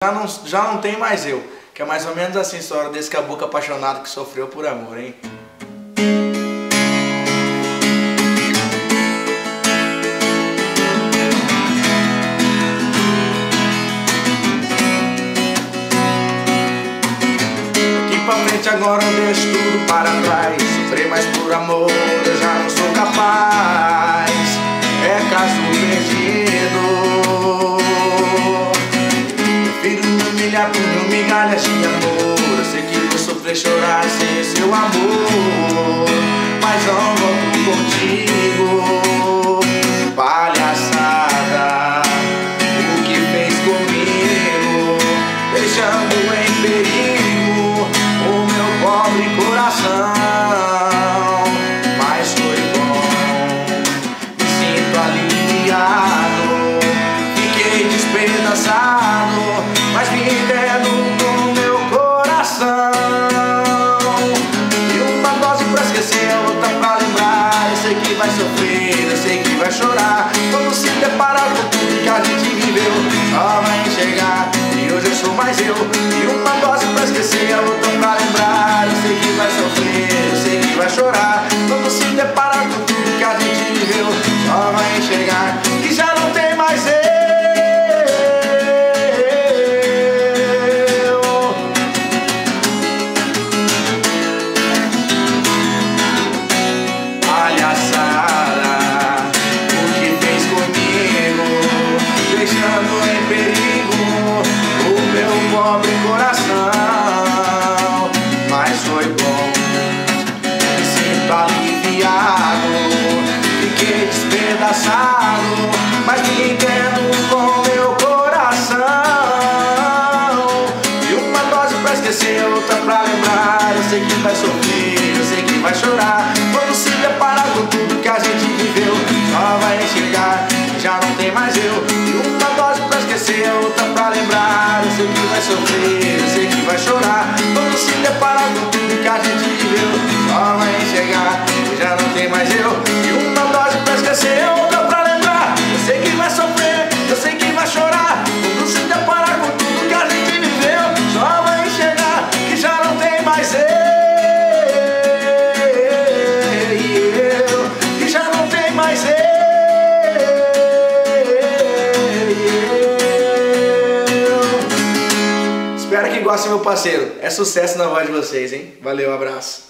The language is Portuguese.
Já não tem mais eu. Que é mais ou menos assim a história desse caboclo apaixonado que sofreu por amor, hein? Daqui pra frente agora eu deixo tudo para trás. Sofrer mais por amor eu já não sou capaz. É caso perdido. Prefiro me humilhar por mil migalhas de amor. Eu sei que vou sofrer, chorar sem seu amor, mas não volto contigo. Palhaçada, o que fez comigo, deixando em perigo o meu pobre coração. Mas foi bom, me sinto aliviado. Fiquei despedaçado, mas me entendo com meu coração. E uma dose pra esquecer, outra pra lembrar. Eu sei que vai sofrer, eu sei que vai chorar. Quando se deparar com tudo que a gente viveu, só vai enxergar que hoje eu sou mais eu. E uma dose pra esquecer, outra pra lembrar. Eu sei que vai sofrer, eu sei que vai chorar. Quando se deparar com tudo que a gente viveu, só vai enxergar que já não tem mais eu. Deixando em perigo o meu pobre coração. Mas foi bom, me sinto aliviado. Fiquei despedaçado, mas me entendo com meu coração. E uma dose pra esquecer, outra pra lembrar. Eu sei que vai sofrer, eu sei que vai chorar. Quando se deparar com tudo que a gente viveu, só vai enxergar que já não tem mais eu. Outra pra lembrar. Eu sei que vai sofrer, eu sei que vai chorar. Quando se deparar com tudo que a gente viveu, só vai enxergar que já não tem mais eu. E uma dose pra esquecer, outra pra lembrar. Eu sei que vai sofrer, eu sei que vai chorar. Quando se deparar com tudo que a gente viveu, só vai enxergar que já não tem mais eu. Que já não tem mais eu. Espero que gostem, meu parceiro. É sucesso na voz de vocês, hein? Valeu, abraço.